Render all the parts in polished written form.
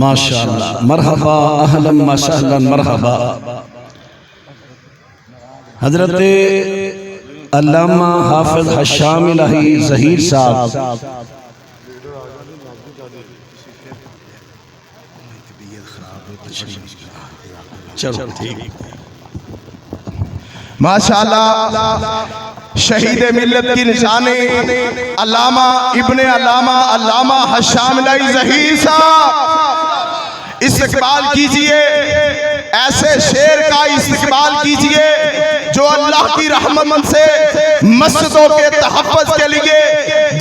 ماشاءاللہ، مرحبا، اہلا وسہلا، مرحبا۔ حضرت علامہ حافظ حشام الہی ظہیر صاحب چلو ٹھیک، ماشاءاللہ شہید ملت کی نشانی علامہ ابن علامہ حشام الہی ظہیر صاحب، استقبال کیجئے، ایسے شیر کا استقبال کیجئے جو اللہ کی رحمت سے مسجدوں کے تحفظ کے لیے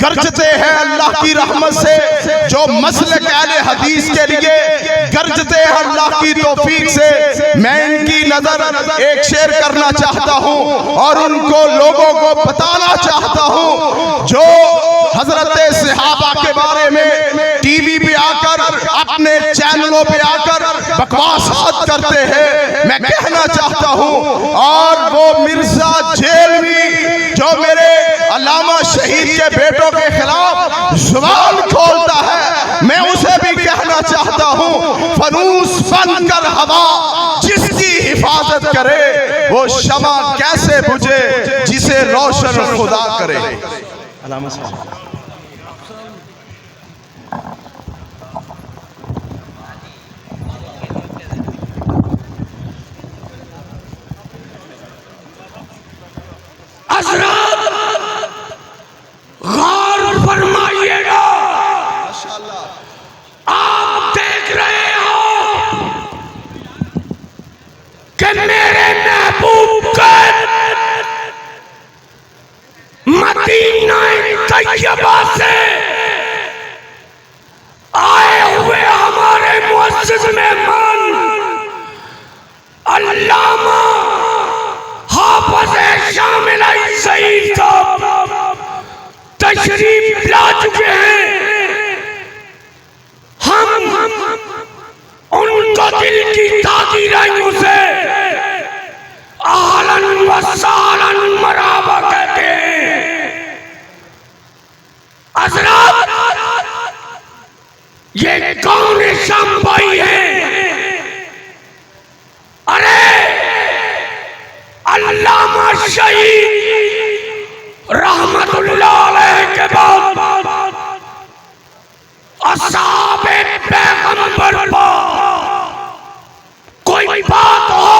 گرجتے ہیں، اللہ کی رحمت سے جو مسلک اہل حدیث کے لیے گرجتے ہیں، اللہ کی توفیق سے میں ان کی نظر ایک شیر کرنا چاہتا ہوں اور ان کو لوگوں کو بتانا چاہتا ہوں جو حضرت صحابہ کے بارے میں ٹی وی پہ آ کر اپنے چینلوں پہ آ کر بکواسات کرتے ہیں۔ میں کہنا چاہتا ہوں اور وہ مرزا جیلوی جو میرے علامہ شہید کے بیٹوں کے خلاف زبان کھولتا ہے، میں اسے بھی کہنا چاہتا ہوں فانوس بن کر ہوا جس کی حفاظت کرے وہ شمع کیسے بجھے جسے روشن خدا کرے۔ علامہ صاحب حضرات غور فرمائیے گا، آپ دیکھ رہے ہو کہ میرے محبوب کا مدینہ طیبہ سے آئے ہوئے ہمارے معزز مہمان علامہ حافظ حشام الہی ظہیر صاحب تشریف لا چکے ہیں۔ ہم ان کو دل کی تاکی رائیوں سے اہلاً و سہلاً مرحبا کہتے ہیں۔ حضرات یہ کون شام بھائی ہیں؟ ارے علامہ شہید رحمت اللہ علیہ کے بعد اصحاب پیغمبر پر کوئی بات ہو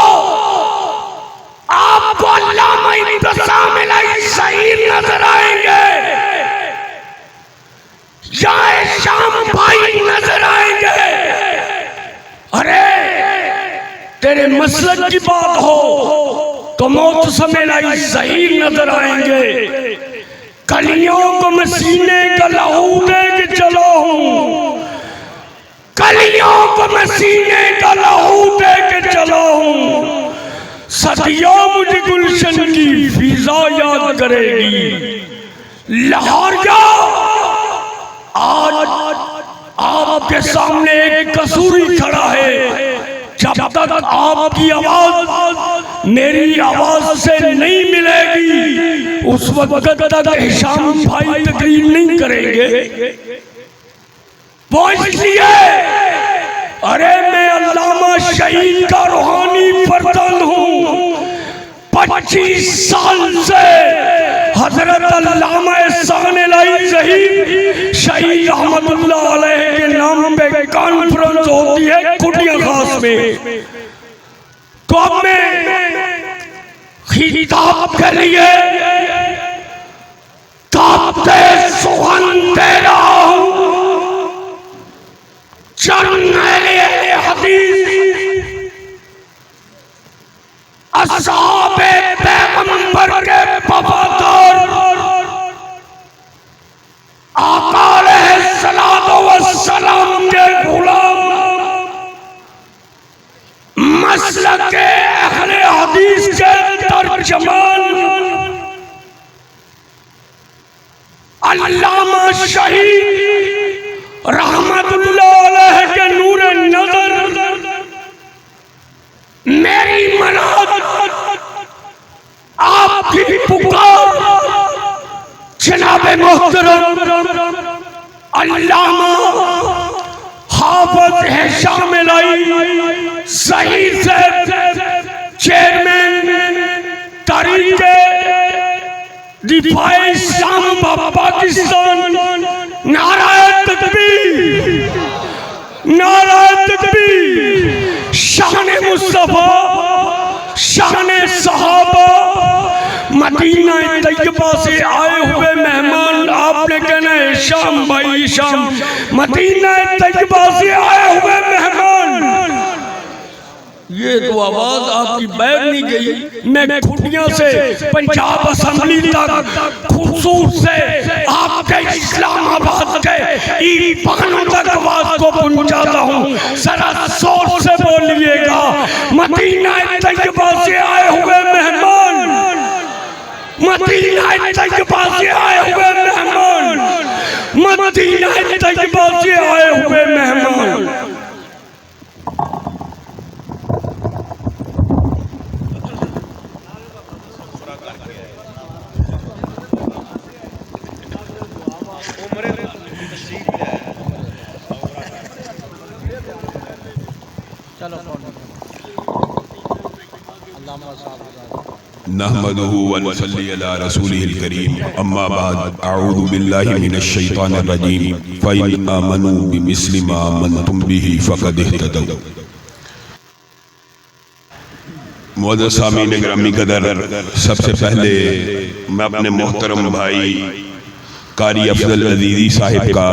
آپ کو علامہ حشام الہی ظہیر نظر آئیں گے یا شام بھائی نظر آئیں گے؟ ارے تیرے مسلک کی بات ہو تو معتصم الہی ظہیر نظر آئیں گے۔ کلیوں کو میں سینے کا لہو دے کے چلا ہوں، کلیوں کو میں سینے کا لہو دے کے چلا ہوں، صدیوں مجھے گلشن کی فضا یاد کرے گی۔ لاہوریا آج آپ کے سامنے ایک قصوری کھڑا ہے، جب تک آپ کی آواز میری آواز سے نہیں ملے گی اس وقت تک حشام بھائی تقریر نہیں کریں گے۔ وہ اس لیے ارے میں علامہ شہید کا روحانی فرزند ہوں، 25 سال سے حضرت علامہ حشام الہی ظہیر شہید رحمت اللہ علیہ کے نام پہ کانفرنس ہوتی ہے کٹیا خاص میں، تو اب میں خطاب کے لیے تابتے سخن دے رہا ہوں۔ چند اہل حدیث اصحاب پیغمبر کے وفادار آقا علیہ السلام کے غلام مسلک اہل حدیث کے ترجمان علامہ شہید رحمت اللہ علیہ کے نور نظر میری مناد آپ کی پکار جناب محترم علامہ صحافت ہے شامل آئی ظہیر صاحب چیئرمین تحریک دفاع اسلام پاکستان نعرہ تکبیر نعرہ تکبیر شان مصطفیٰ شان صحابہ مدینہ طیبہ سے آئے ہوئے مہمان آپ نے کہنا ہے شام بھائی شام مدینہ طیبہ سے آئے ہوئے مہمان یہ تو آواز آپ کی بیٹھ نہیں گئی میں کھٹیاں سے پنجاب اسمبلی تک خصوص سے آپ کے اسلام آباد کے ایوانوں تک آواز کو پہنچاتا ہوں ذرا زور سے بولیے گا مدینہ طیبہ سے آئے ہوئے مہمان مدینہ طیبہ سے آئے ہوئے مہمان مدینہ طیبہ سے آئے ہوئے مہمان نحمده ونصلي على رسوله الكريم اما بعد اعوذ بالله من الشيطان الرجيم فإن آمنوا بمثل ما آمنتم به فقد اهتدوا معزز سامعین گرامی قدر سب سے پہلے میں اپنے محترم بھائی قاری افضل عزیزی صاحب کا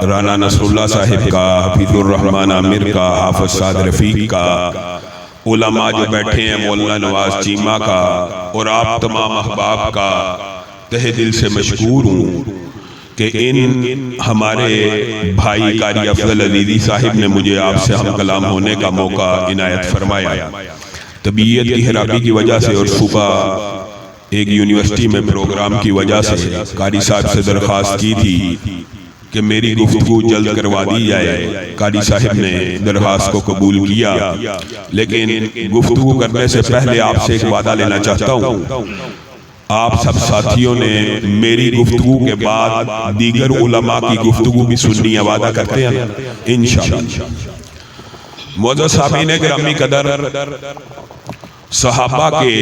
رانا نصر اللہ صاحب کا حفیظ الرحمن عامر کا حافظ سعد رفیق کا علماء جو بیٹھے ہیں مولانا نواز چیمہ کا اور آپ تمام احباب کا تہ دل سے مشکور ہوں کہ ان ہمارے بھائی قاری افضل عزیزی صاحب نے مجھے آپ سے ہم کلام ہونے کا موقع عنایت فرمایا طبیعت کی خرابی کی وجہ سے اور صبح ایک یونیورسٹی میں پروگرام کی وجہ سے قاری صاحب سے درخواست کی تھی کہ میری گفتگو جلد کروا دی جائے قاری صاحب نے درخواست کو قبول کیا لیکن گفتگو کرنے سے پہلے آپ سے ایک وعدہ لینا چاہتا ہوں آپ سب ساتھیوں نے میری گفتگو کے بعد دیگر علماء کی گفتگو بھی سننی وعدہ کرتے ہیں انشاءاللہ معزز سامعین گرامی قدر صحابہ کے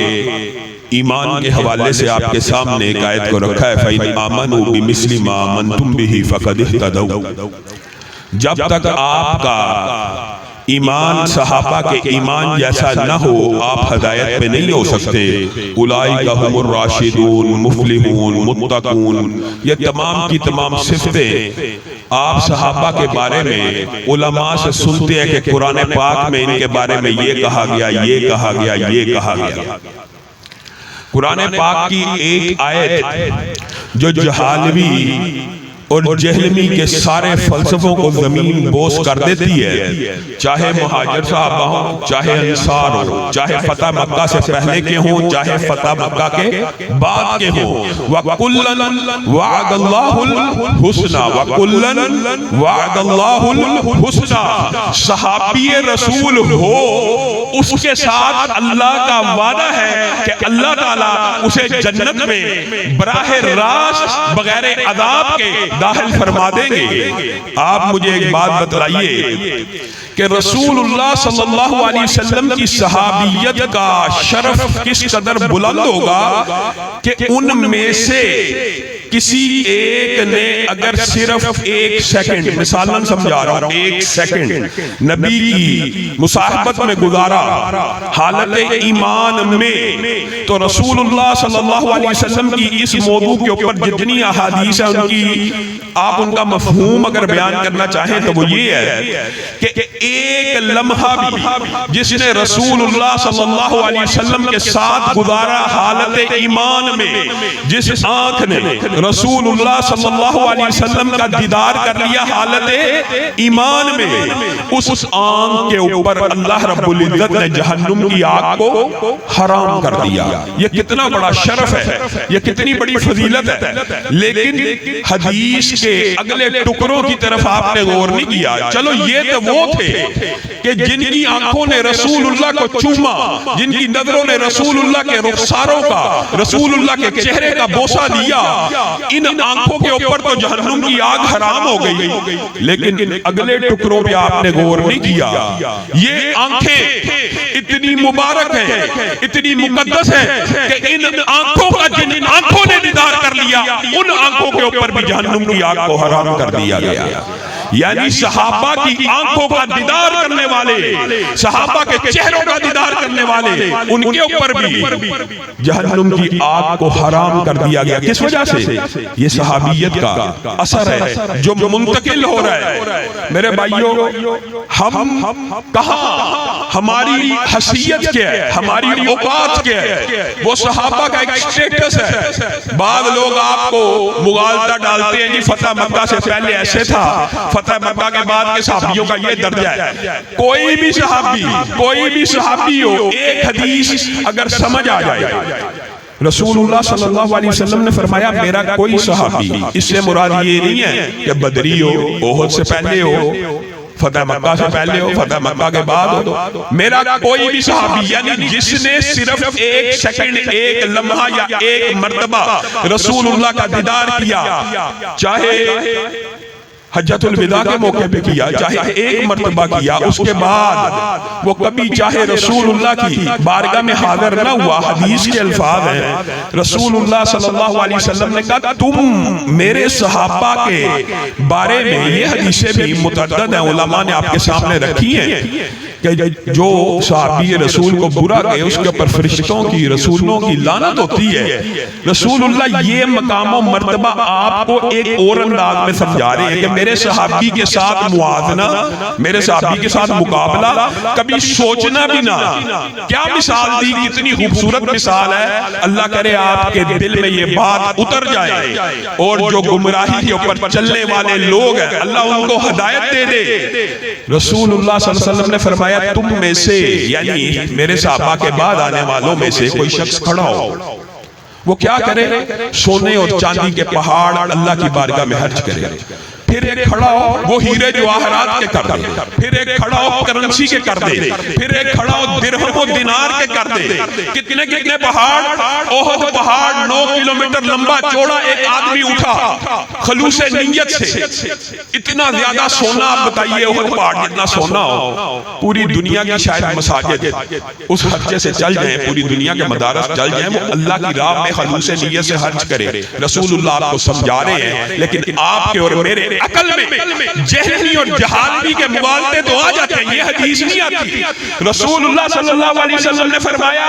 ایمان کے حوالے سے آپ کے سامنے ایک آیت کو رکھا ہے فَإِنْ آمَنُوا بِمِثْلِ مَا آمَنْتُمْ بِهِ فَقَدْ اهْتَدَوْا جب تک آپ کا ایمان صحابہ کے ایمان جیسا نہ ہو آپ ہدایت پہ نہیں ہو سکتے اولئک هم الراشدون مفلحون متقون یہ تمام کی تمام صفتیں آپ صحابہ کے بارے میں علماء سے سنتے ہیں کہ قرآن پاک میں ان کے بارے میں یہ کہا گیا یہ کہا گیا یہ کہا گیا قرآن پاک کی ایک آیت جو جہالوی اور جہلمی کے سارے فلسفوں کو زمین بوس کر دیتی ہے چاہے مہاجر صحابہ ہوں چاہے انصار ہوں چاہے فتح مکہ سے پہلے کے ہوں چاہے فتح مکہ کے بعد کے ہوں وَكُلًّا وَعَدَ اللَّهُ الْحُسْنَى وَكُلًّا وَعَدَ اللَّهُ الْحُسْنَى صحابی رسول ہو اس کے ساتھ اللہ کا وعدہ ہے کہ اللہ تعالیٰ اسے جنت میں براہ راست بغیر عذاب کے داخل فرما دیں گے آپ مجھے ایک بات بتلائیے کہ رسول اللہ صلی اللہ علیہ وسلم کی صحابیت کا شرف کس قدر بلند ہوگا کہ ان میں سے کسی ایک نے اگر صرف ایک سیکنڈ مثالاً سمجھا رہا ہوں ایک سیکنڈ نبی کی مصاحبت میں گزارا حالت ایمان میں تو رسول اللہ صلی اللہ علیہ وسلم کی اس موضوع کے اوپر جتنی احادیث ہیں ان کی آپ ان کا مفہوم اگر بیان کرنا چاہیں تو وہ یہ ہے کہ ایک لمحہ بھی جس نے رسول اللہ صلی اللہ علیہ وسلم کے ساتھ گزارا حالت ایمان میں جس آنکھ نے رسول اللہ صلی اللہ علیہ وسلم کا دیدار کر لیا حالت ایمان میں اس آنکھ کے اوپر اللہ رب العزت نے جہنم کی آگ کو حرام کر دیا یہ کتنا بڑا شرف ہے یہ کتنی بڑی فضیلت ہے لیکن حدیث کے اگلے ٹکڑوں کی طرف آپ نے غور نہیں کیا چلو یہ تو وہ تھے کہ جن کی آنکھوں نے رسول اللہ کو چوما، جن کی نظروں نے رسول اللہ کے رخساروں کا، رسول اللہ کے چہرے کا بوسہ لیا، ان آنکھوں کے اوپر تو جہنم کی آگ حرام ہو گئی، لیکن اگلے ٹکڑوں پہ آپ نے غور نہیں کیا۔ یہ آنکھیں اتنی مبارک ہیں، اتنی مقدس ہیں کہ ان آنکھوں کا جن آنکھوں نے دیدار کر لیا، ان آنکھوں کے اوپر بھی جہنم کی آگ کو حرام کر دیا گیا۔ یعنی صحابہ کی آنکھوں کا دیدار کرنے والے، صحابہ کے چہروں کا دیدار کرنے والے، ان کے اوپر بھی جہنم کی آگ کو حرام کر دیا گیا۔ کس وجہ سے؟ یہ صحابیت کا اثر ہے جو منتقل ہو رہا ہے۔ میرے بھائیوں، ہم کہاں، ہماری حیثیت کیا ہے، ہماری اوقات کیا ہے؟ وہ صحابہ کا ایک سٹیٹس ہے۔ بعض لوگ آپ کو مغالطہ ڈالتے ہیں، جی فتح مکہ سے پہلے ایسے تھا، فتح مکہ کے بعد کے صحابیوں کا یہ درجہ ہے۔ کوئی بھی صحابی ہو، ایک حدیث اگر سمجھ آ جائے، رسول اللہ صلی اللہ علیہ وسلم نے فرمایا میرا کوئی صحابی، اس سے مراد یہ نہیں ہے کہ بدری ہو، احد سے پہلے ہو، فتح مکہ سے پہلے ہو، فتح مکہ کے بعد ہو، میرا کوئی بھی صحابی، یعنی جس نے صرف ایک سیکنڈ، ایک لمحہ یا ایک مرتبہ رسول اللہ کا دیدار کیا، چاہے حجۃ الوداع کے موقع پہ کیا، چاہے ایک مرتبہ کیا، اس کے بعد وہ کبھی چاہے رسول اللہ کی بارگاہ میں حاضر نہ ہوا، حدیث کے الفاظ ہیں، رسول اللہ صلی اللہ علیہ وسلم نے کہا تم میرے صحابہ کے بارے میں، یہ حدیثیں بھی متعدد ہیں، علماء نے آپ کے سامنے رکھی ہیں کہ جو صحابی رسول کو برا کہے اس کے اوپر فرشتوں کی، رسولوں کی لعنت ہوتی ہے۔ رسول اللہ یہ مقام و مرتبہ آپ کو ایک اور انداز میں سمجھا رہے ہیں کہ میرے صحابی کے ساتھ موازنہ، میرے صحابی کے ساتھ مقابلہ کبھی سوچنا بھی نہ۔ کیا مثال دی، کتنی خوبصورت مثال ہے۔ اللہ کرے آپ کے دل میں یہ بات اتر جائے، اور جو گمراہی کے اوپر چلنے والے لوگ ہیں اللہ ان کو ہدایت دے دے۔ رسول اللہ صلی اللہ علیہ وسلم نے فرمایا تم میں سے، یعنی میرے صحابہ کے بعد آنے والوں میں سے کوئی شخص کھڑا ہو، وہ کیا کرے؟ سونے اور چاندی کے پہاڑ اللہ کی بارگاہ میں خرچ کرے، پھر ایک کھڑا ہو وہ ہیرے جواہرات کے کر دے، پھر ایک کھڑا ہو کرنسی کے کر دے، پھر ایک کھڑا ہو درہم و دینار کے کر دے۔ کتنے کتنے پہاڑ، احد پہاڑ 9 کلومیٹر لمبا چوڑا ایک آدمی اٹھا خلوص نیت سے۔ اتنا زیادہ سونا، آپ بتائیے احد پہاڑ جتنا سونا ہو، پوری دنیا کی شاید مساجد اس خرچے سے چل جائیں، پوری دنیا کے مدارس چل جائیں، وہ اللہ کی راہ میں خلوص نیت سے خرچ کرے۔ رسول اللہ آپ کو سمجھا رہے ہیں، لیکن آپ کے اور میرے عقل میں جہلی اور جہالتی کے مغالطے تو آ جاتے ہیں، یہ حدیث نہیں آتی۔ رسول اللہ صلی اللہ علیہ وسلم نے فرمایا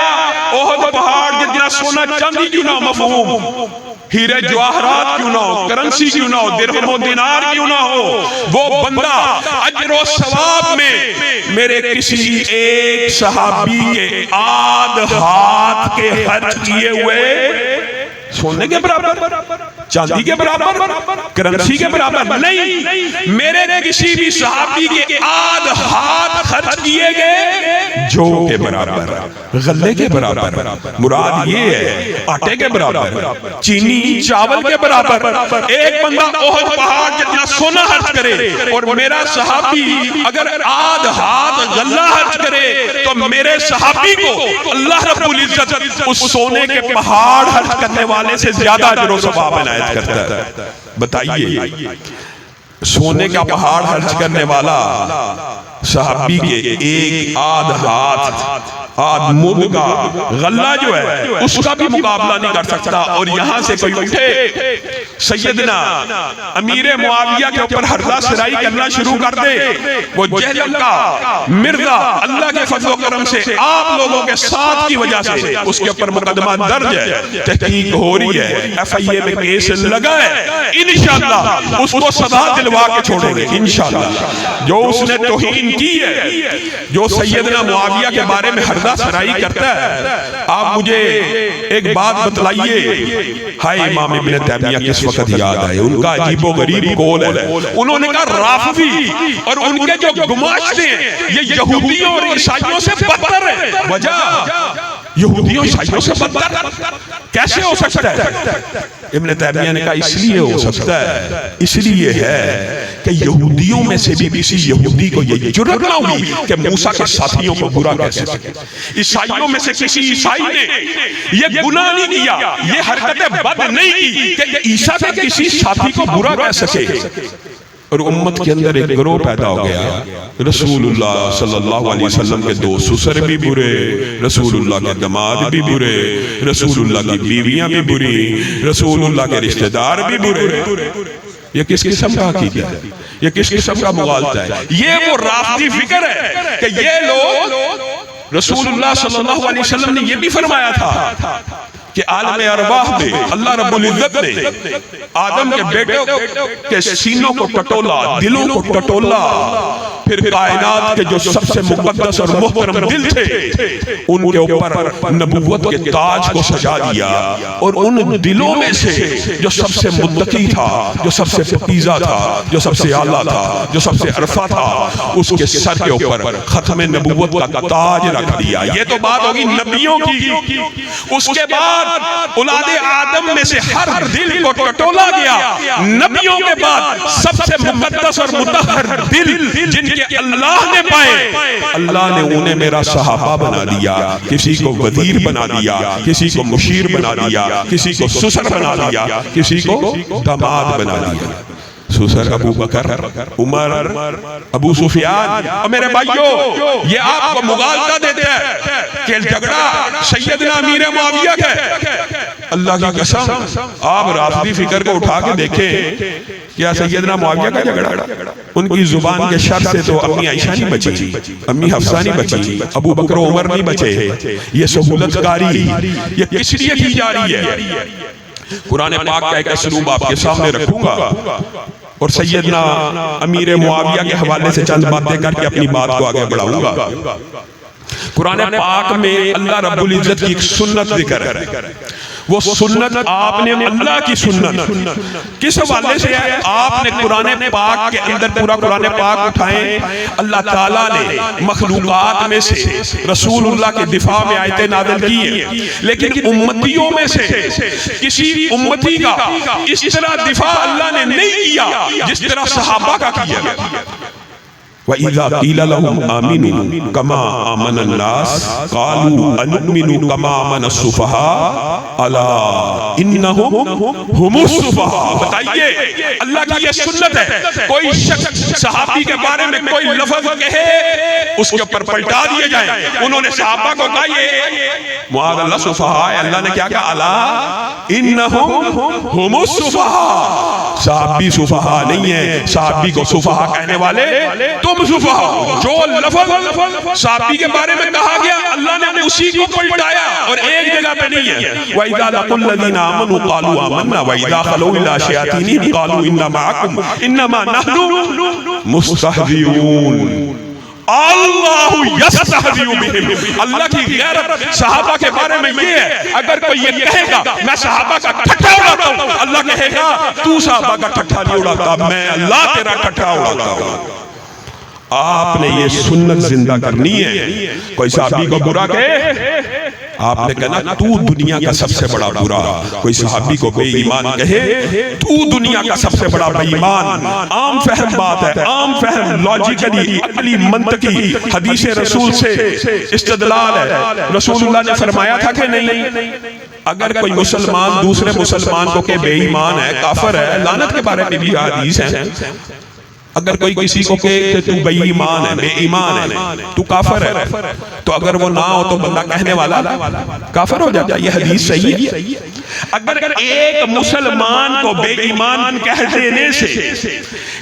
احد پہاڑ جتنا سونا چاندی کیوں نہ ہو، مفہوم ہیرے جواہرات کیوں نہ ہو، کرنسی کیوں نہ ہو، درہم و دینار کیوں نہ ہو، وہ بندہ اجر و ثواب میں میرے کسی ایک صحابی کے آدھ ہاتھ کے خرچ کیے ہوئے سونے کے برابر، چاندی کے برابر، کرنسی کے برابر نہیں، میرے کسی بھی صحابی کے آدھ ہاتھ خرچ کیے گئے جو کے برابر، غلے کے برابر، مراد یہ ہے آٹے کے برابر، چینی چاول کے برابر۔ ایک بندہ احد پہاڑ جتنا سونا خرچ کرے اور میرا صحابی اگر آدھ ہاتھ غلہ خرچ کرے تو میرے صحابی کو اللہ رب العزت اس سونے کے پہاڑ خرچ کرنے والے سے زیادہ اجر و ثواب عنایت کرتا ہے۔ بتائیے سونے کا پہاڑ خرچ کرنے والا صحابی کے ایک آدھ ہاتھ، آدھ مد کا غلہ جو ہے اس کا بھی مقابلہ نہیں کر سکتا، اور یہاں سے کوئی اٹھے سیدنا امیر معاویہ کے اوپر حربہ سرائی کرنا شروع کر دے، وہ جہلم کا مرزا اللہ کے فضل و کرم سے آپ لوگوں کے ساتھ کی وجہ سے اس کے اوپر مقدمہ درج ہے، تحقیق ہو رہی ہے، FIA میں کیس لگا ہے، انشاءاللہ اس کو سزا دلوا کے چھوڑیں گے انشاءاللہ۔ جو اس نے توہین کی ہے، جو سیدنا معاویہ کے بارے میں حربہ سرائی کرتا ہے، آپ مجھے ایک بات بتلائیے، ہائے امام ابن تیمیہ کس وقت یاد آئے، ان کا عجیب و غریب قول ہے، انہوں نے کہا رافضی اور ان کے جو گماشتے ہیں یہ یہودیوں اور عیسائیوں سے بدتر ہے۔ وجہ یہودیوں عیسائیوں سے بدتر کیسے ہو سکتا ہے؟ ابن تیمیہ نے کہا اس لیے ہو سکتا ہے، اس لیے ہے کہ یہودیوں میں سے بھی کسی یہودی کو یہ جرأت نہ ہوئی کہ موسیٰ کے ساتھیوں کو برا کہہ سکے، عیسائیوں میں سے کسی عیسائی نے یہ گناہ نہیں کیا، یہ حرکت بد نہیں کی کہ عیسیٰ کے کسی ساتھی کو برا کہہ سکے۔ اور امت کے اندر ایک گروہ پیدا ہو گیا، رسول اللہ صلی اللہ علیہ وسلم کے دو سسر بھی برے، رسول اللہ کے دماد بھی برے، رسول اللہ کی بیویاں بھی بری، رسول اللہ کے رشتہ دار بھی برے۔ یہ کس قسم کا عقیدہ ہے؟ یہ کس قسم کا مغالطہ ہے؟ یہ وہ رافضی فکر ہے کہ یہ لوگ، رسول اللہ صلی اللہ علیہ وسلم نے یہ بھی فرمایا تھا کہ عالم ارواح میں اللہ رب العزت نے آدم کے بیٹوں کے سینوں کو ٹٹولا، دلوں کو ٹٹولا، پھر کائنات کے جو سب سے مقدس اور محترم دل تھے ان کے اوپر نبوت کے تاج کو سجا دیا، اور ان دلوں میں سے جو سب سے متقی تھا، جو سب سے پاکیزہ تھا، جو سب سے اعلیٰ تھا، جو سب سے عرفہ تھا، اس کے سر کے اوپر ختم نبوت کا تاج رکھ دیا۔ یہ تو بات ہوگی نبیوں کی۔ اس کے بعد اولاد آدم میں سے ہر دل کو ٹٹولا گیا۔ نبیوں کے بعد سب سے مقدس اور مطہر دل جن کے اللہ نے پائے، اللہ نے انہیں میرا صحابہ بنا دیا، کسی کو وزیر بنا دیا، کسی کو مشیر بنا دیا، کسی کو سسر بنا دیا، کسی کو داماد بنا دیا۔ سسر ابو بکر، عمر، ابو سفیان۔ اور میرے بھائیو، یہ آپ کو مغالطہ دیتے ہیں کہ جھگڑا سیدنا امیر معاویہ کا۔ اللہ کی قسم، آپ رافضی فکر کو اٹھا کے دیکھیں، کیا سیدنا معاویہ کا جھگڑا؟ ان کی زبان کے شر سے تو امی عائشہ نہیں بچی، امی حفصہ نہیں بچی، ابو بکر و عمر نہیں بچے۔ یہ سہولت کاری یہ کس لیے کی جا رہی ہے؟ قرآن پاک کا ایک اسلوب آپ کے سامنے رکھوں گا اور سیدنا امیر معاویہ کے حوالے سے چند باتیں کر کے اپنی بات کو آگے بڑھاؤں گا۔ قرآن پاک میں اللہ رب العزت کی ایک سنت ذکر ہے، وہ سنت آپ نے اللہ کی سنت کس حوالے سے ہے؟ آپ نے قرآن پاک کے اندر پورا قرآن پاک اٹھائیں، اللہ تعالیٰ نے مخلوقات میں سے رسول اللہ کے دفاع میں آیتیں نازل کی ہیں، لیکن امتیوں میں سے کسی امتی کا اس طرح دفاع اللہ نے نہیں کیا جس طرح صحابہ کا کیا۔ وَإِذَا قِيلَ لَهُمْ آمِنُوا كَمَا آمَنَ النَّاسُ قَالُوا أَنُؤْمِنُ كَمَا آمَنَ السُّفَهَاءُ أَلَا إِنَّهُمْ هُمُ السُّفَهَاءُ۔ بتائیے، اللہ کی یہ سنت ہے، کوئی شخص صحابی کے بارے میں کوئی لفظ کہے اس کے اوپر پلٹا دیے جائیں۔ انہوں نے صحابہ کو کہا یہ معاذ اللہ سفہاء ہے، اللہ نے کیا کہا؟ الا انہم ہم السفہاء۔ صحابی سفہاء نہیں ہے، صحابی کو سفہاء کہنے والے تم سفہاء۔ جو لفظ صحابی کے بارے میں کہا گیا اللہ نے اسی کو پلٹایا، اور ایک جگہ پہ نہیں ہے۔ وَإِذَا لَقُوا الَّذِينَ آمَنُوا قَالُوا آمَنَّا وَإِذَا خَلَوْا إِلَىٰ شَيَاطِينِهِمْ قَالُوا إِنَّا مَعَكُمْ إِنَّمَا نَحْنُ مُسْتَهْزِئُونَ۔ اللہ یستہزئ بہم۔ اللہ کی غیرت صحابہ کے بارے میں یہ ہے، اگر کوئی یہ کہے گا میں صحابہ کا ٹھٹھا اڑاتا ہوں، اللہ کہے گا تو صحابہ کا ٹھٹھا نہیں اڑاتا، میں اللہ تیرا ٹھٹھا اڑاتا ہوں۔ آپ نے یہ سنت زندہ کرنی ہے۔ کوئی صحابی کو برا کہے، آپ نے کہنا تو دنیا کا سب سے بڑا برا۔ کوئی صحابی کو بے ایمان کہے، تو دنیا کا سب سے بڑا بے ایمان۔ عام فہم بات ہے، عام فہم، لاجیکلی، عقلی، منطقی، حدیث رسول سے استدلال ہے۔ رسول اللہ نے فرمایا تھا کہ نہیں، اگر کوئی مسلمان دوسرے مسلمان کو کہ بے ایمان ہے، کافر ہے، لعنت کے بارے میں بھی حدیث ہے۔ اگر کوئی کسی کو کہے کہ تو بے ایمان ہے، بے ایمان ہے، تو کافر ہے، تو اگر وہ نہ ہو تو بندہ کہنے والا کافر ہو جاتا ہے۔ یہ حدیث صحیح ہے۔ اگر ایک مسلمان کو بے ایمان کہہ دینے سے،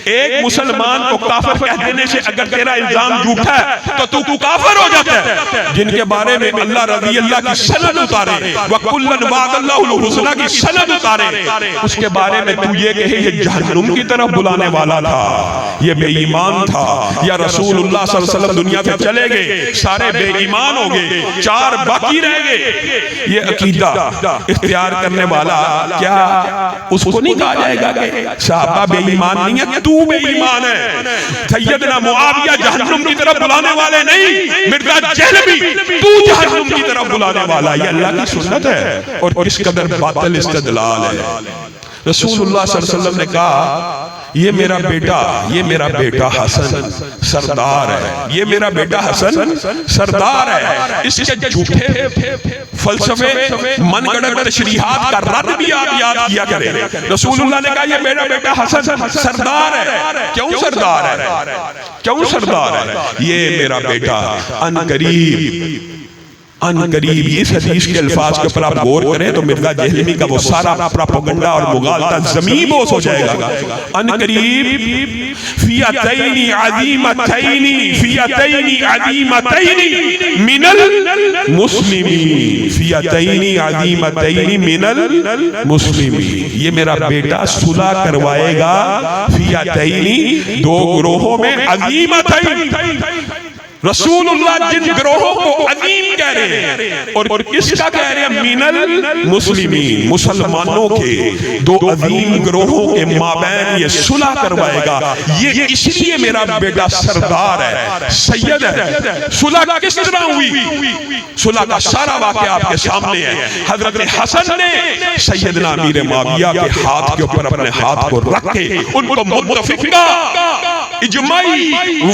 ایک مسلمان کو کافر کہہ دینے سے اگر تیرا الزام جھوٹا ہے تو تو کافر ہو جاتا ہے۔ جن کے بارے میں اللہ رضی اللہ کی سند اتارے، وَكُلًّا وَعَدَ اللَّهُ الْحُسْنَىٰ کی سند اتارے، اس کے بارے میں تو یہ کہے یہ جہنم کی طرف بلانے والا تھا، یہ بے ایمان تھا، یا رسول اللہ صلی اللہ علیہ وسلم دنیا سے چلے گئے سارے بے ایمان ہو گئے، 4 باقی رہ گئے. یہ عقیدہ اختیار کرنے والا کیا اس کو نہیں کہا جائے گا کہ صحابہ بے ایمان نہیں ہے، تو بے ایمان ہے. سیدنا معاویہ جہنم کی طرف بلانے والے نہیں، مرزا جہلوی تو جہنم کی طرف بلانے والا. یہ اللہ کی سنت ہے اور کس قدر باطل استدلال ہے. رسول اللہ صلی اللہ علیہ وسلم نے کہا یہ میرا بیٹا حسن سردار ہے، یہ میرا بیٹا حسن سردار ہے. اس کے جھوٹے فلسفے من گڑت تشریحات کا رد بھی آپ یاد کیا کریں. رسول اللہ نے کہا یہ میرا بیٹا حسن سردار ہے. کیوں سردار ہے؟ یہ میرا بیٹا ان قریب اس حدیث کے الفاظ کے اوپر آپ غور کریں تو مرزا جہلمی کا وہ سارا پروپیگنڈا اور مغالطہ زمین بوس ہو جائے گا. ان قریب فئتین عظیمتین من المسلمین، فئتین عظیمتین من المسلمین. یہ میرا بیٹا صلح کروائے گا فئتین 2 گروہوں میں عظیمتین. رسول اللہ جن گروہوں کو عظیم کہہ رہے ہیں اور کس کا کہہ رہے ہیں؟ من المسلمین، مسلمانوں کے 2 عظیم گروہوں کے مابین یہ صلح کروائے گا. یہ اس لیے میرا بیٹا سردار ہے، سید ہے. صلح کس طرح ہوئی؟ صلح کا سارا واقعہ آپ کے سامنے ہے. حضرت حسن نے سیدنا امیر معاویہ کے ہاتھ کے اوپر اپنے ہاتھ کو رکھ کے ان کو متفقہ اجماعی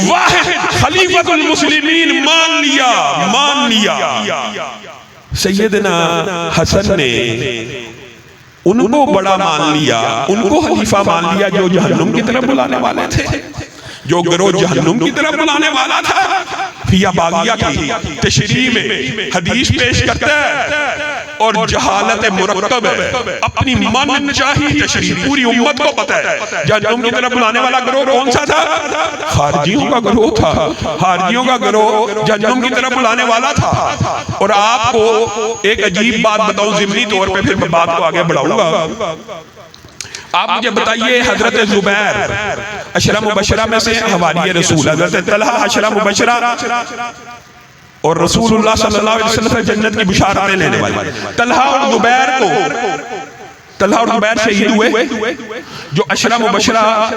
واحد خلیفۃ المسلمین مان لیا. سیدنا حسن نے ان کو بڑا مان لیا، ان کو خلیفہ مان لیا جو جہنم کی طرف بلانے والے تھے، جو گروہ جہنم کی طرف بلانے والا تھا. فیہ باغیہ کی تشریح میں حدیث پیش کرتا ہے اور جہالت مرکب ہے، اپنی من چاہی تشریح پوری امت کو پتہ ہے. جہنم کی طرف بلانے والا گروہ کون سا تھا؟ خارجیوں کا گروہ تھا. خارجیوں کا گروہ جہنم کی طرف بلانے والا تھا. اور آپ کو ایک عجیب بات بتاؤں ضمنی طور پہ، پھر میں بات کو آگے بڑھاؤں گا. آپ مجھے بتائیے حضرت زبیر عشرہ مبشرہ میں سے حوالی رسول، حضرت طلحہ عشرہ مبشرہ اور رسول اللہ صلی اللہ علیہ وسلم سے جنت کی بشارتیں لینے والے. طلحہ اور زبیر شہید ہوئے. جو عشرہ مبشرہ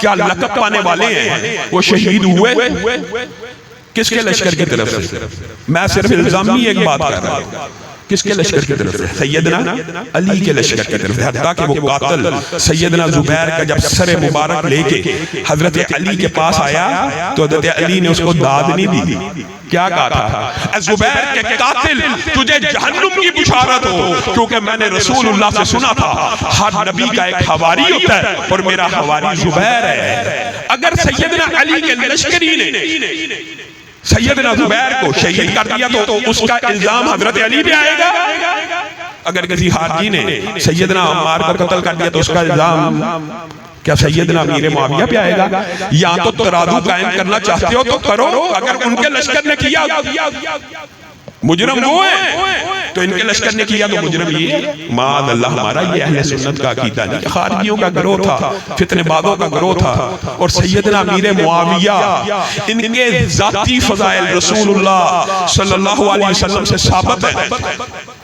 کیا لقب پانے والے ہیں وہ شہید ہوئے کس کے لشکر کی طرف سے؟ میں صرف الزامی ایک بات کر رہا ہوں. کس کے لشکر کی طرف سے؟ سیدنا علی کے لشکر کی طرف سے. حتیٰ کہ وہ قاتل سیدنا زبیر کا جب سر مبارک لے کے حضرت علی کے پاس آیا تو حضرت علی نے اس کو داد نہیں دی. کیا کہا تھا؟ زبیر کے قاتل تجھے جہنم کی بشارت ہو، کیونکہ میں نے رسول اللہ سے سنا تھا ہر نبی کا ایک حواری ہوتا ہے اور میرا حواری زبیر ہے. اگر سیدنا علی کے لشکری نے سیدنا زبیر کو شہید کر دیا تو اس کا الزام حضرت علی پہ آئے گا. اگر کسی خارجی نے سیدنا عمار کو قتل کر دیا تو اس کا الزام کیا سیدنا امیر معاویہ پہ آئے گا؟ یا تو ترازو قائم کرنا چاہتے ہو تو کرو. اگر ان کے لشکر نے کیا مجرم وہ ہے تو ان کے لشکر نے کیا تو مجرم یہ. معاذ اللہ، ہمارا یہ اہل سنت کا عقیدہ نہیں. خارجیوں کا گروہ تھا، فتنے بازوں کا گروہ تھا. اور سیدنا امیر معاویہ ان کے ذاتی فضائل رسول اللہ صلی اللہ علیہ وسلم سے ثابت ہے.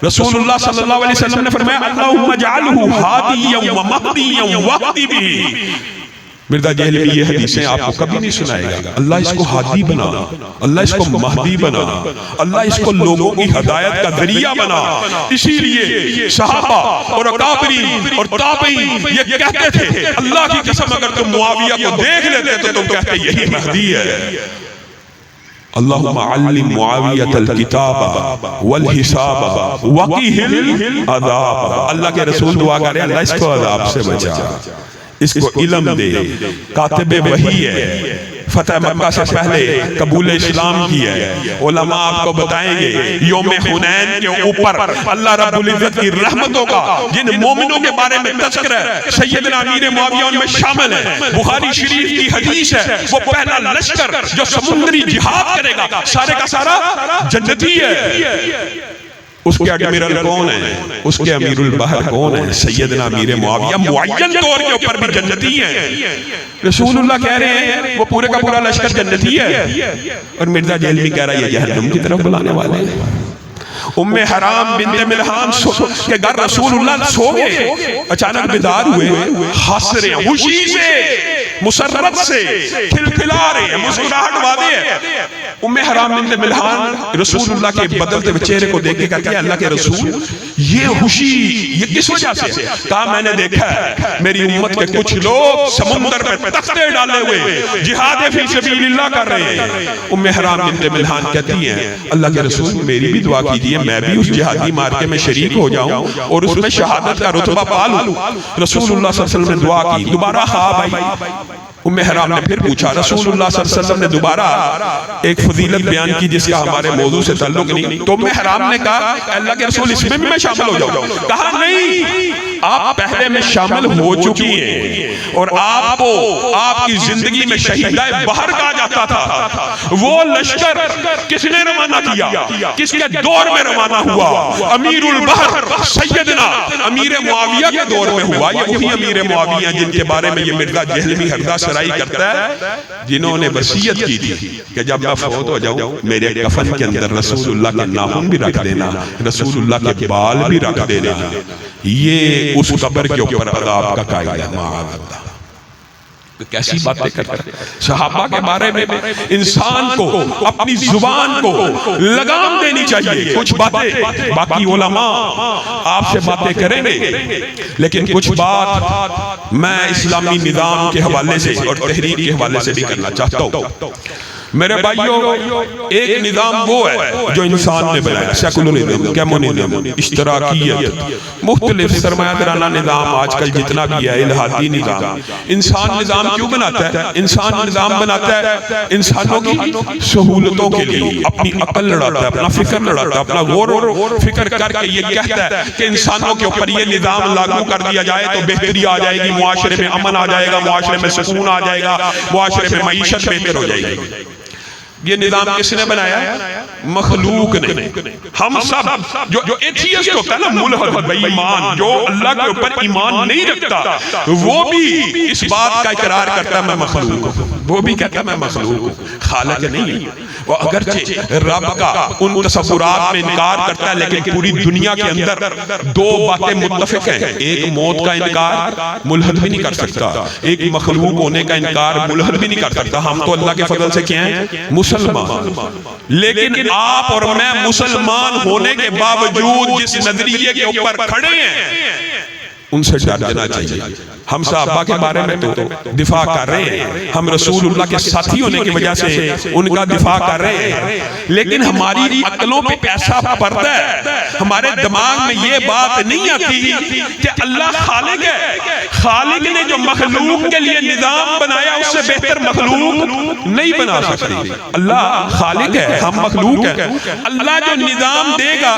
رسول اللہ صلی اللہ علیہ وسلم نے فرمایا اللہم اجعلہ ہادیا و مہدیا واہدی بہ. مرزا جہلوی یہ حدیثیں آپ کو کبھی نہیں سنائے گا. اللہ اس کو ہادی بنا، اللہ اس کو مہدی بنا، اللہ اس کو لوگوں کی ہدایت کا ذریعہ بنا. اسی لیے صحابہ اور اکابرین اور تابعین یہ کہتے تھے اللہ کی قسم اگر تم معاویہ کو دیکھ لیتے تو تم کہتے یہی مہدی ہے. اللہم علم معاویۃ الکتاب والحساب وقیہ العذاب. اللہ کے رسول دعا کرے اللہ اس کو عذاب سے بچا، اس کو علم دے. کاتب وحی ہے، فتح مکہ سے پہلے قبول اسلام کی ہے. علماء آپ کو بتائیں گے یوم حنین کے اوپر اللہ رب العزت کی رحمتوں کا جن مومنوں کے بارے میں تذکرہ ہے سیدنا امیر معاویہ ان میں شامل ہے. بخاری شریف کی حدیث ہے وہ پہلا لشکر جو سمندری جہاد کرے گا سارے کا سارا جنتی ہے. اس کے اڈمیرل کون ہیں؟ اس کے امیر البحر کون ہیں؟ سیدنا امیر معاویہ معین طور کے اوپر بھی جنتی ہیں. رسول اللہ کہہ رہے ہیں وہ پورے کا پورا لشکر جنتی ہے، اور مرزا جہلوی کہہ رہا ہے یہ جہنم کی طرف بلانے والے ہیں. ام حرام بنت ملحان کے گھر رسول اللہ سو گئے، اچانک بیدار ہوئے، ہنس رہے ہیں خوشی سے، مسرت سے، کھلکھلا رہے ہیں، مسکراہٹ واضح ہے. ام حرام بنت ملحان رسول اللہ کے بدلتے ہوئے چہرے کو دیکھ کے کہتی ہے اللہ کے رسول یہ خوشی یہ کس وجہ سے؟ کہا میں نے دیکھا ہے میری امت کے کچھ لوگ سمندر پہ تختے ڈالے ہوئے جہاد فی سبیل اللہ کر رہے ہیں. ام حرام بنت ملحان کہتی ہیں اللہ کے رسول میری بھی دعا کیجئے میں بھی اس جہادی مارکے میں شریک ہو جاؤں اور اس میں شہادت کا رتبہ پا لوں. رسول اللہ صلی اللہ علیہ وسلم نے دعا کی، دوبارہ خواب آئی. ام حرام نے پھر پوچھا، رسول اللہ صلی اللہ علیہ وسلم نے دوبارہ ایک فضیلت بیان کی جس کا ہمارے موضوع سے تعلق نہیں. تو ام حرام نے کہا اللہ کے رسول اس میں بھی میں شامل ہو جاؤں. کہا نہیں، آپ پہلے میں شامل ہو چکی ہیں اور آپ کو آپ کی زندگی میں شہیدہ بحر کہا جاتا تھا. وہ لشکر کس نے روانہ کیا؟ کس کے دور میں روانہ ہوا؟ امیر البحر سیدنا امیر معاویہ کے دور میں ہوا. یہ وہی امیر معاویہ جن کے بارے میں یہ مرزا جہلوی ہردہ سرائی کرتا ہے، جنہوں نے وصیت کی تھی کہ جب میں فوت ہو جاؤں میرے کفن کے اندر رسول اللہ کے ناخن بھی رکھ دینا، رسول اللہ کے بال بھی رکھ دینا. یہ اس قبر کے اوپر عذاب کا قائل ہے. معاذ اللہ، کیسی باتیں کرتا ہے. صحابہ کے بارے میں انسان کو اپنی زبان کو لگام دینی چاہیے. کچھ باتیں باقی علماء آپ سے باتیں کریں گے، لیکن کچھ بات میں اسلامی نظام کے حوالے سے اور تحریک کے حوالے سے بھی کرنا چاہتا ہوں. میرے بھائیوں، ایک نظام وہ ہے جو انسان نے بنایا، سیکولرزم، کمیونزم، اشتراکیت، مختلف سرمایہ دارانہ نظام آج کل جتنا بھی ہے، الہاتی نظام. انسان نظام کیوں بناتا ہے؟ انسان نظام بناتا ہے انسانوں کی سہولتوں کے لیے. اپنی عقل لڑاتا ہے، اپنا فکر لڑاتا ہے، اپنا غور و فکر کر کے یہ کہتا ہے کہ انسانوں کے اوپر یہ نظام لاگو کر دیا جائے تو بہتری آ جائے گی، معاشرے میں امن آ جائے گا، معاشرے میں سکون آ جائے گا، معاشرے میں معیشت بہتر ہو جائے گی. یہ نظام کس نے بنایا؟ مخلوق نے. ہم سب جو ایتھیسٹ ہوتا ہے نا، ملحد بے ایمان، جو اللہ کے اوپر ایمان نہیں رکھتا، وہ بھی اس بات کا اقرار کرتا ہے میں مخلوق ہوں. وہ بھی کہتا ہے میں مخلوق ہوں، خالق نہیں. وہ اگرچہ رب کا ان تصورات میں انکار کرتا ہے، لیکن پوری دنیا کے اندر دو باتیں متفق ہیں. ایک موت کا انکار ملحد بھی نہیں کر سکتا، ایک مخلوق ہونے کا انکار ملحد بھی نہیں کر سکتا. ہم تو اللہ کے فضل سے کیا ہیں؟ مسلمان. لیکن آپ اور میں مسلمان ہونے کے باوجود جس نظریے کے اوپر کھڑے ہیں ان سے ڈر جانا چاہیے. ہم صحابہ کے بارے میں تو دفاع کر رہے ہیں، ہم رسول اللہ کے ساتھی ہونے کی وجہ سے ان کا دفاع کر رہے ہیں، لیکن ہماری عقلوں پہ ایسا پردہ ہے، ہمارے دماغ میں یہ بات نہیں آتی کہ اللہ خالق ہے. خالق نے جو مخلوق کے لیے نظام بنایا اس سے بہتر مخلوق نہیں بنا سکتی. اللہ خالق ہے، ہم مخلوق ہیں. اللہ جو نظام دے گا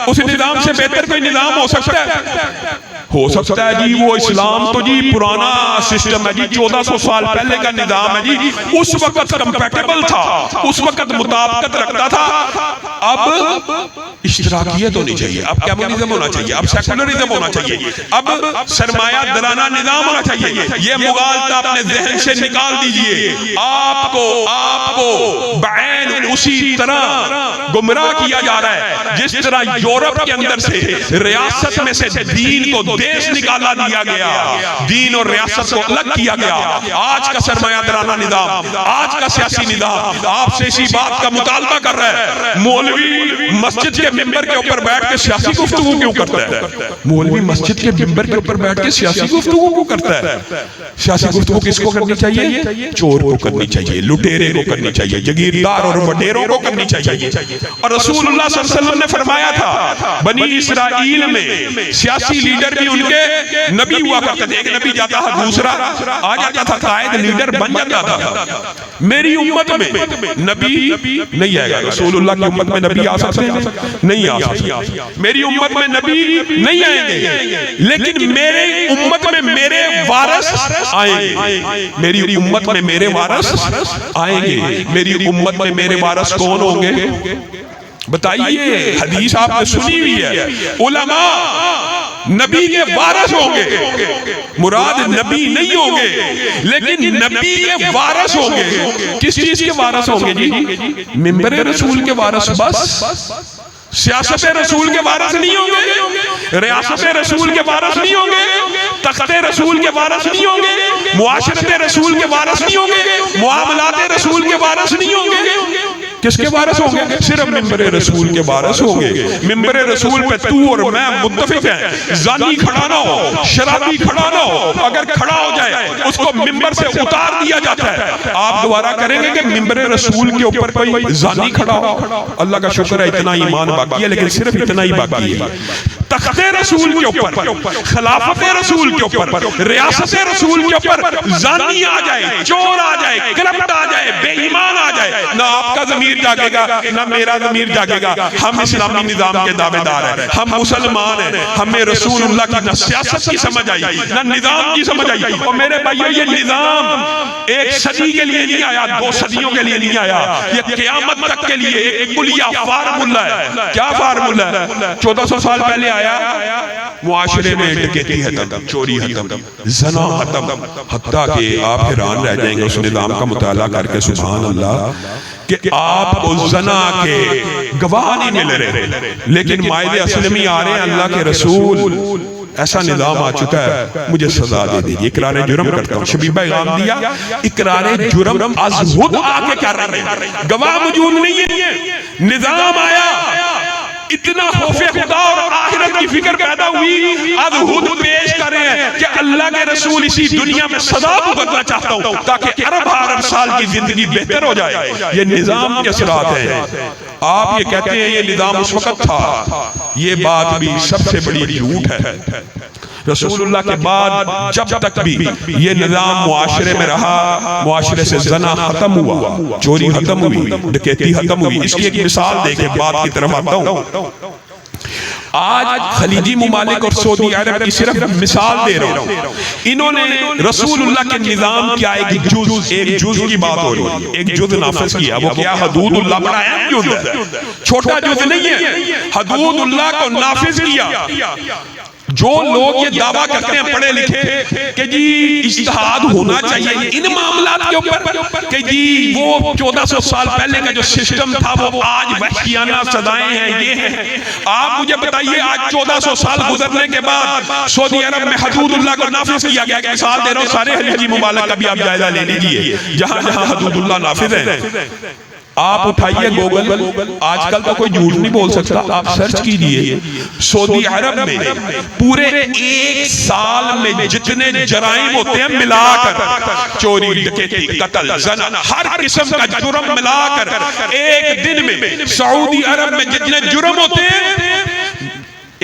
اس نظام سے بہتر کوئی نظام ہو سکتا ہے؟ ہو سکتا ہے جی وہ اسلام تو جی پرانا سسٹم ہے جی، 1400 سال پہلے کا نظام ہے جی، اس وقت کمپیٹیبل تھا، اس وقت مطابقت رکھتا تھا. اب اشتراکیت ہونی چاہیے، اب کمیونزم ہونا چاہیے، اب سیکولرزم ہونا چاہیے، اب سرمایہ دارانہ نظام ہونا چاہیے. یہ مغالطہ اپنے ذہن سے نکال دیجئے. آپ کو بعین اسی طرح گمراہ کیا جا رہا ہے جس طرح یورپ کے اندر سے ریاست میں سے دین کو دیش نکالا دیا گیا، دین اور ریاست کو الگ کیا گیا. آج کا سرمایہ دارانہ نظام، آج کا سیاسی نظام آپ سے اسی بات کا مطالبہ کر رہا ہے. مولوی مسجد کے ممبر کے اوپر بیٹھ کے سیاسی گفتگو کیوں کرتا ہے؟ مولوی مسجد کے ممبر کے اوپر بیٹھ کے سیاسی گفتگو کیوں کرتا ہے؟ سیاسی گفتگو کس کو کرنی چاہیے؟ چور کو کرنی چاہیے، لٹیرے کو کرنی چاہیے، جگیردار اور وڈیروں کو کرنی چاہیے. اور رسول اللہ صلی اللہ علیہ وسلم نے فرمایا تھا بنی اسرائیل میں سیاسی لیڈر بھی ان کے نبی ہوا کرتے تھے. ایک نبی جاتا تھا، دوسرا آ جاتا تھا، قائد لیڈر بن جاتا تھا. میری امت میں نبی نہیں آئے گا. رسول اللہ کی امت میں نبی آ سکتے ہیں؟ نہیں آ سکتے. میری امت میں نبی نہیں آئیں گے، لیکن میری امت میں میرے وارث آئیں گے. میری امت میں میرے وارث آئیں گے. میری امت میں میرے وارث کون ہوں گے؟ بتائیے حدیث آپ نے سنی ہوئی ہے علماء نبی کے وارث ہوں گے، مراد نبی نہیں ہوں گے لیکن نبی کے وارث ہوں گے۔ کس چیز کے وارث ہوں گے جی؟ منبر رسول کے وارث، بس سیاست رسول کے وارث نہیں ہوں گے، ریاست رسول کے وارث نہیں ہوں گے، تخت رسول کے وارث نہیں ہوں گے، معاشرت رسول کے وارث نہیں ہوں گے، معاملات رسول کے وارث نہیں ہوں گے۔ کس کے وارث ہوں گے؟ صرف منبر رسول کے وارث ہوں گے۔ منبر رسول پہ تو اور میں متفق ہیں، زانی کھڑا نہ ہو، شرابی کھڑا نہ ہو، اگر کھڑا ہو جائے اس کو منبر سے اتار دیا جاتا ہے۔ آپ دوبارہ کریں گے کہ منبر رسول کے اوپر کوئی زانی کھڑا ہو؟ اللہ کا شکر ہے اتنا ایمان باقی ہے، لیکن صرف اتنا ہی باقی ہے۔ تخت رسول کے اوپر، خلافت رسول کے اوپر، ریاست رسول کے اوپر زانی آ جائے، چور آ جائے، کرپٹ آ جائے، بے ایمان آ جائے، نہ آپ کا ضمیر جاگے گا نہ میرا ضمیر جاگے گا۔ ہم اسلامی نظام کے دعوے دار ہیں، ہم مسلمان ہیں، ہمیں رسول اللہ کی نہ سیاست کی سمجھ آئی نہ نظام کی سمجھ آئی۔ اور میرے بھائیو یہ نظام ایک صدی کے لیے نہیں آیا، 2 صدیوں کے لیے نہیں آیا، یہ قیامت تک کے لیے ایک کلیہ فارمولا ہے۔ کیا فارمولا ہے؟ 1400 سال پہلے آیا، معاشرے میں ڈکیتی ختم، چوری ختم، زنا ختم، حتیٰ کہ آپ حیران رہ جائیں گے اس نظام کا مطالعہ کر کے، سبحان اللہ، کہ آپ کو زنا کے گواہ نہیں مل رہے، لیکن مائد اسلمی آ رہے ہیں، اللہ کے رسول ایسا نظام آ چکا ہے، مجھے سزا دے دیجیے، اقرار جرم کرتا ہوں۔ شبیبہ اغام دیا، اقرار جرم از خود آ کے کر رہے ہیں، گواہ موجود نہیں ہے، نظام آیا، اتنا خوف خدا اور آخرت کی فکر پیدا ہوئی، اب خود پیش کریں کہ اللہ کے رسول اسی دنیا میں سزا بھگتنا چاہتا ہوں تاکہ عرب سال کی زندگی بہتر ہو جائے۔ یہ نظام کے اثرات ہیں۔ آپ یہ کہتے ہیں یہ نظام اس وقت تھا، یہ بات بھی سب سے بڑی جھوٹ ہے۔ رسول اللہ کے بعد جب تک بھی یہ نظام معاشرے میں رہا، معاشرے سے زنا ختم ہوا، چوری ختم ہوئی، ڈکیتی ختم ہوئی۔ اس کی ایک مثال دے کے بات کی طرف آتا ہوں۔ آج خلیجی ممالک اور سعودی عرب کی صرف مثال دے رہا ہوں، انہوں نے رسول اللہ کے نظام کیا ایک جز کی بات ہو رہی ہے، ایک جز نافذ کیا، وہ کیا؟ حدود اللہ، بڑا اہم جز ہے، چھوٹا جز نہیں ہے، حدود اللہ کو نافذ کیا۔ جو لوگ یہ دعویٰ کرتے ہیں پڑھے لکھے کہ جی اجتہاد ہونا چاہیے ان معاملات کے اوپر، کہ جی وہ 1400 سال پہلے کا جو سسٹم تھا وہ آج وحشیانہ سزائیں ہیں، یہ ہیں، آپ مجھے بتائیے آج 1400 سال گزرنے کے بعد سعودی عرب میں حدود اللہ کو نافذ کیا گیا۔ ایک مثال دے رہا ہوں، سارے خلیجی ممالک کا بھی آپ جائزہ لے لیجئے، جہاں جہاں حدود اللہ نافذ ہے، آپ اٹھائیے گوگل، آج کل تو کوئی جھوٹ نہیں بول سکتا، آپ سرچ کیجئے سعودی عرب میں پورے 1 سال میں جتنے جرائم ہوتے ہیں ملا کر، چوری، ڈکیتی، قتل، زنا، ہر قسم کا جرم ملا کر ایک دن میں سعودی عرب میں جتنے جرم ہوتے ہیں،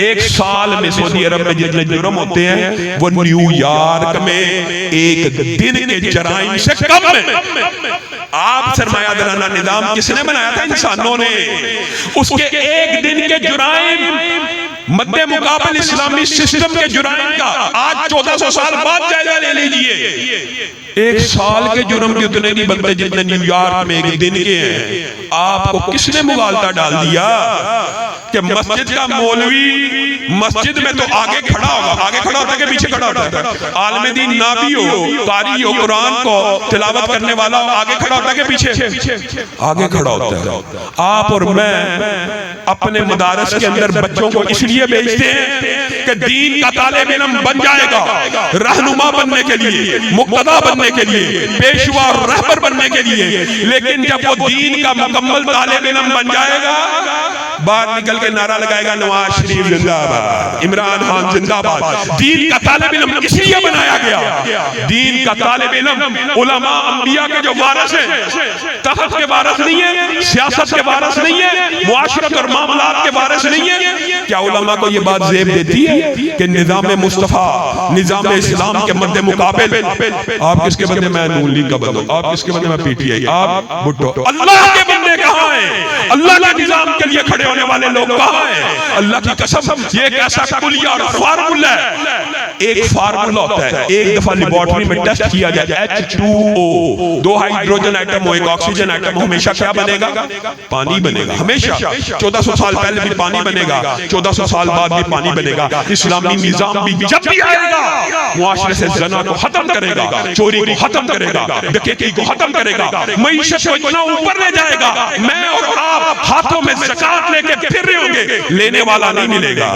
1 سال میں سعودی عرب میں جتنے جرم ہوتے ہیں وہ نیو یارک میں ایک دن کے جرائم سے کم ہے۔ آپ سرمایہ دارانہ نظام کس نے بنایا تھا؟ انسانوں نے۔ اس کے ایک دن کے جرائم مد مقابل اسلامی سسٹم کے جرائم کا آج 1400 سال بعد جائزہ لے لیجئے، 1 سال کے جرم بھی اتنے نہیں بنتے جتنے نیو یارک میں ایک دن کے ہیں۔ آپ کو کس نے مغالطہ ڈال دیا کہ مسجد کا مولوی مسجد میں تو آگے کھڑا ہوگا، آگے کھڑا ہوتا ہے کہ پیچھے کھڑا ہوتا ہے؟ عالم دین نابی ہو، قاری ہو، قرآن کو تلاوت کرنے والا ہو، آگے کھڑا ہوتا ہے کہ پیچھے؟ آگے کھڑا ہوتا ہے۔ آپ اور میں اپنے مدارس کے اندر بچوں کو اس لیے بھیجتے ہیں کہ دین کا طالب علم بن جائے گا، رہنما بننے کے لیے، مقتدا بننے کے لیے، پیشوا اور رہبر بننے کے لیے، لیکن جب وہ دین کا مکمل طالب علم بن جائے گا، باہر نکل کے نعرہ لگائے گا نواز شریف زندہ باد، عمران خان زندہ باد۔ دین کا طالب علم اس لیے بنایا گیا، دین کا طالب علم علماء انبیاء کے جو وارث ہیں، تخت کے وارث نہیں ہے، سیاست کے وارث نہیں ہے، معاشرت اور معاملات کے وارث نہیں ہے۔ کیا علماء کو یہ بات زیب دیتی ہے کہ نظام مصطفیٰ، نظام اسلام کے مد مقابل آپ کس کے بندے؟ میں نون لیگ کا بندہ، آپ کس کے بندے؟ میں پی ٹی آئی، آپ بھٹو۔ اللہ کے بندے کا کہاں ہیں؟ اللہ کے نظام کے لیے کھڑے ہونے والے لوگ کہاں ہیں؟ اللہ کی قسم یہ ایک ایسا کلیہ اور فارمولا ہے. ایک فارمولا ہوتا ہے, ایک دفعہ لیبارٹری میں ٹیسٹ کیا جائے, H2O, 2 ہائیڈروجن ایٹم ہو, 1 آکسیجن ایٹم ہو, ہمیشہ کیا بنے گا؟ پانی بنے گا. ہمیشہ 1400 سال پہلے بھی پانی بنے گا, 1400 سال بعد بھی پانی بنے گا. اسلامی نظام بھی جب بھی آئے گا معاشرے سے زنا کو ختم کرے گا, چوری کو ختم کرے گا, ڈکیتی کو ختم کرے گا, معیشت کو اتنا اوپر لے جائے گا, میں اور آپ ہاتھوں میں زکات لے کے پھر رہے ہوں گے, لینے والا نہیں ملے گا.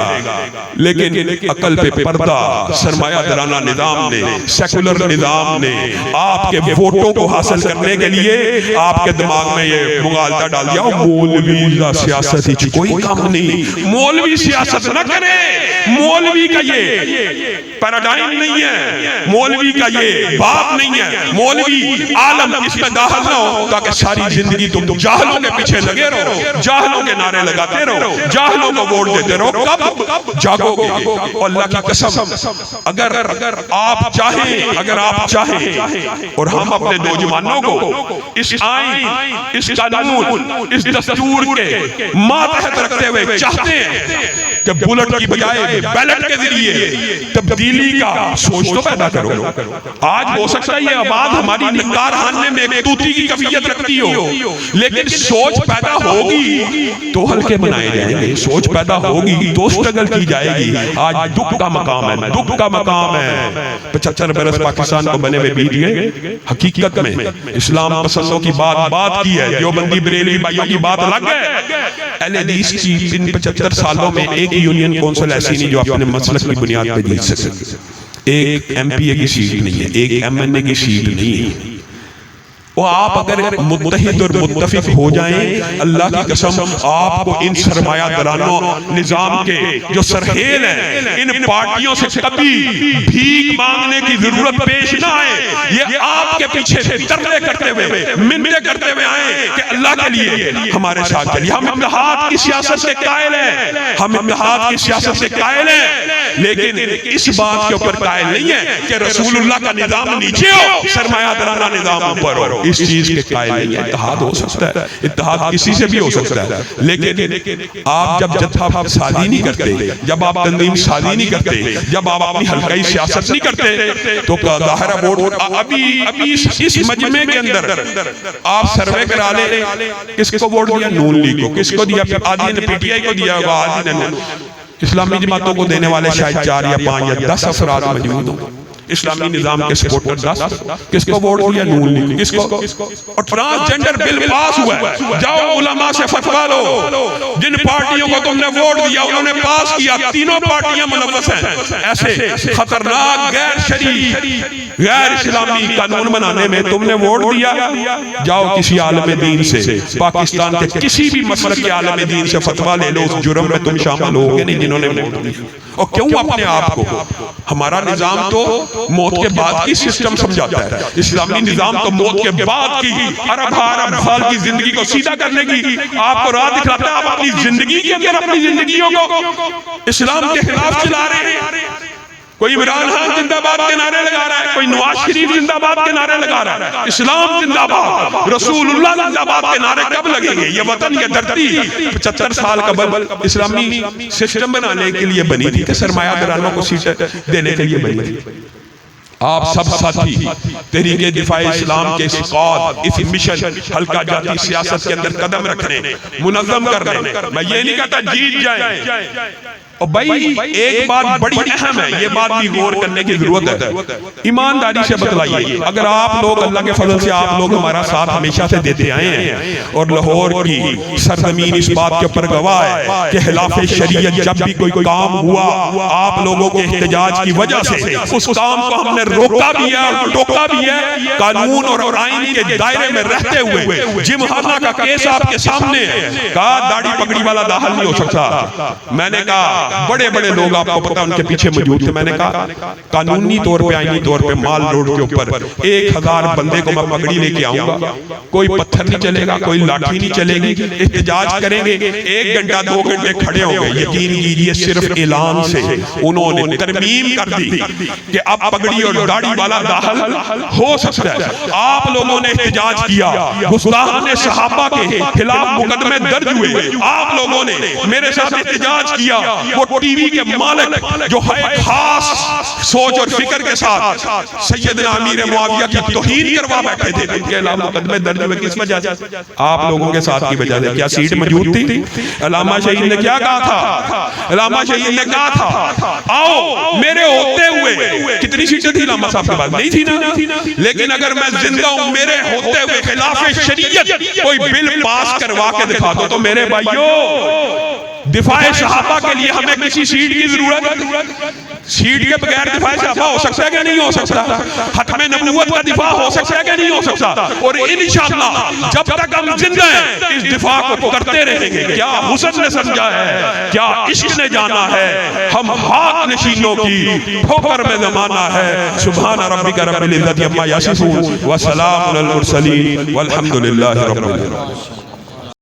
لیکن عقل پہ پردہ سرمایہ دارانہ نظام نے, سیکولر نظام نے آپ کے ووٹوں کو حاصل کرنے کے لیے آپ کے دماغ میں یہ مغالطہ ڈال دیا, مولوی سیاست ہی کوئی کام نہیں, مولوی سیاست نہ کرے, مولوی کا یہ پیراڈائم نہیں ہے, مولوی کا یہ باب نہیں ہے, مولوی عالم اس میں داخل نہ ہو تاکہ ساری زندگی تم جاہلوں کے پیچھے لگے رہو, جاہلوں کے نعرے لگاتے رہو, جاہلوں کو ووٹ دیتے رہو. کب جاگو گے؟ اور اللہ کی قسم اگر آپ چاہیں اور ہم اپنے نوجوانوں کو اس آئین, اس قانون, اس دستور کے ماتحت رکھتے ہوئے چاہتے ہیں کہ بلٹ کی بجائے بیلٹ کے ذریعے تبدیلی کا سوچ تو پیدا کرو. آج ہو سکتا ہے یہ آواز ہماری ننگار خانے میں ایک توتی کی کیفیت رکھتی ہو, لیکن سوچ پیدا ہوگی تو حلقے بنائے جائیں گے, سوچ پیدا ہوگی تو اسٹرگل کی جائے گی. آج دکھ کا مقام ہے, دکھ کا مقام ہے. 75 برس پاکستان کو بنے ہوئے بیت گئے, حقیقت میں اسلام پسندوں کی بات کی ہے, دیوبندی بریلوی بھائیوں کی بات الگ ہے. اہل حدیث کی ان 75 سالوں میں ایک یونین کونسل ایسی نہیں جو اپنے مسلک کی بنیاد پہ جیت سکے. ایک ایم پی اے کی سیٹ نہیں ہے, ایک ایم این اے کی سیٹ نہیں ہے. وہ آپ اگر متحد اور متفق ہو جائیں, اللہ کی قسم آپ کو ان سرمایہ دارانوں نظام کے جو سرحیل ہیں, ان پارٹیوں سے کبھی بھیک مانگنے کی ضرورت پیش نہ آئے. یہ آپ کے پیچھے ترلے کرتے ہوئے, منتیں کرتے ہوئے آئیں کہ اللہ کے لیے ہمارے ساتھ چلیے. ہم اتحاد کی سیاست سے قائل ہیں, ہم اتحاد کی سیاست سے قائل ہیں, لیکن اس بات کے اوپر قائل نہیں ہے کہ رسول اللہ کا نظام نیچے ہو, سرمایہ دارانہ نظام اوپر ہو. اس چیز کے قائل نہیں ہے. اتحاد ہو سکتا ہے, اتحاد کسی سے بھی ہو سکتا ہے, لیکن آپ جب جتھا سازی نہیں کرتے, جب آپ تنظیم سازی نہیں کرتے, جب آپ اپنی حلقائی سیاست نہیں کرتے, تو ظاہرہ ووٹ ابھی اس مجمع کے اندر آپ سروے کرا لیں, کس کو ووٹ دیا؟ نون لیگ کو. کس کو دیا؟ آدھی نے پی ٹی آئی کو دیا ہوگا, آدھی نے اسلامی جماعتوں کو دینے والے شاید 4 یا 5 یا 10 افراد موجود ہوں. اسلامی نظام کے سپورٹر 10. کس کو ووٹ دیا؟ نون لیگ. کس کو؟ اور ٹرانسجنڈر بل پاس ہوا ہے, جاؤ علماء سے فتویٰ لو, جن پارٹیوں کو تم نے ووٹ دیا انہوں نے پاس کیا, تینوں پارٹیاں ملوث ہیں. ایسے خطرناک غیر شرعی غیر اسلامی قانون بنانے میں تم نے ووٹ دیا. جاؤ کسی عالم دین سے, پاکستان کے کسی بھی مسلک کے عالم دین سے فتویٰ لے لو, اس جرم میں تم شامل ہوگے نہیں جنہوں نے ووٹ دیا. اور کیوں اپنے آپ کو, ہمارا نظام تو موت کے بعد کی سسٹم سمجھاتا ہے, اسلامی نظام تو موت کے بعد کی ارب سال کی زندگی کو سیدھا کرنے کی آپ کو راہ دکھاتا ہے. آپ اپنی زندگی کے اندر اپنی زندگیوں کو اسلام کے خلاف چلا رہے ہیں. کوئی عمران خان زندہ باد کے نعرے لگا رہا ہے, کوئی نواز شریف زندہ باد کے نعرے لگا رہا ہے. اسلام زندہ باد, رسول اللہ زندہ باد کے نعرے کب لگیں گے؟ یہ وطن, یہ دھرتی 75 سال قبل اسلامی سسٹم بنانے کے لیے بنی تھی کہ سرمایہ دارانوں کو سیٹیں دینے کے لیے بنی تھی. آپ سب ساتھی تحریک دفاع اسلام کے اس قائد, اس مشن حلقہ جاتی سیاست کے اندر قدم رکھنے, منظم کرنے. میں یہ نہیں کہتا جیت جائیں, اور بھائی ایک بات بڑی اہم ہے, یہ بات بھی غور کرنے کی ضرورت ہے. ایمانداری سے بتلائیے, اگر آپ لوگ اللہ کے فضل سے آپ لوگ ہمارا ساتھ ہمیشہ سے دیتے آئے ہیں, اور لاہور کی سرزمین اس بات کے اوپر گواہ ہے کہ خلاف شریعت جب بھی کوئی کام ہوا آپ لوگوں کے احتجاج کی وجہ سے اس کام کو ہم نے روکا بھی ہے اور ٹوکا بھی ہے. قانون اور آئین کے دائرے میں رہتے ہوئے جم خانہ کا کیس آپ کے سامنے ہے, کہا داڑھی پگڑی والا داخل نہیں ہو سکتا. میں نے کہا بڑے بڑے لوگ آپ کو پتا ان کے پیچھے موجود تھے. میں نے کہا قانونی طور پہ آئینی طور پہ مال روڈ کے اوپر 1000 بندے کو میں پگڑی لے کے آؤں گا, کوئی پتھر نہیں چلے گا, کوئی لاٹھی نہیں چلے گی, احتجاج کریں گے. 1 گھنٹہ 2 گھنٹے کھڑے ہو گئے. یقین کیجئے صرف اعلان سے انہوں نے ترمیم کر دی کہ اب پگڑی اور داڑھی والا داخل ہو سکتا ہے. آپ لوگوں نے احتجاج کیا, گستاخان صحابہ کے خلاف مقدمے درج ہوئے. آپ لوگوں نے میرے ساتھ احتجاج کیا. وہ ٹی وی کے مالک جو ہے خاص سوچ اور فکر کے ساتھ سیدنا امیر معاویہ کی توہین کروا بیٹھے تھے, ان کے خلاف مقدمے درج ہوئے. کس وجہ سے؟ آپ لوگوں کے ساتھ کی وجہ سے. کیا سیٹ موجود تھی؟ علامہ شہید نے کیا کہا تھا؟ علامہ شہید نے کہا تھا آؤ میرے ہوتے ہوئے. کتنی سیٹیں تھی علامہ صاحب کے پاس؟ نہیں تھی نا. لیکن اگر میں زندہ ہوں, میرے ہوتے ہوئے خلاف شریعت کوئی بل پاس کروا کے دکھا دو تو میرے بھائیو دفاع صحابہ کے لیے ہمیں کسی سیٹ کی ضرورت ہے؟ سیٹ کے بغیر دفاع صحابہ ہو سکتا ہے کہ نہیں ہو سکتا؟ ختم نبوت کا دفاع ہو سکتا ہے کہ نہیں ہو سکتا؟ اور انشاءاللہ جب تک ہم زندہ ہیں اس دفاع کو کرتے رہیں گے. کیا حسن نے سمجھا ہے, کیا عشق نے جانا ہے. ہم ہاتھ نشینوں کی ٹھوکر میں زمانہ ہے. سبحان ربک رب العزت عما یصفون وسلام علی المرسلین والحمد للہ رب العالمین.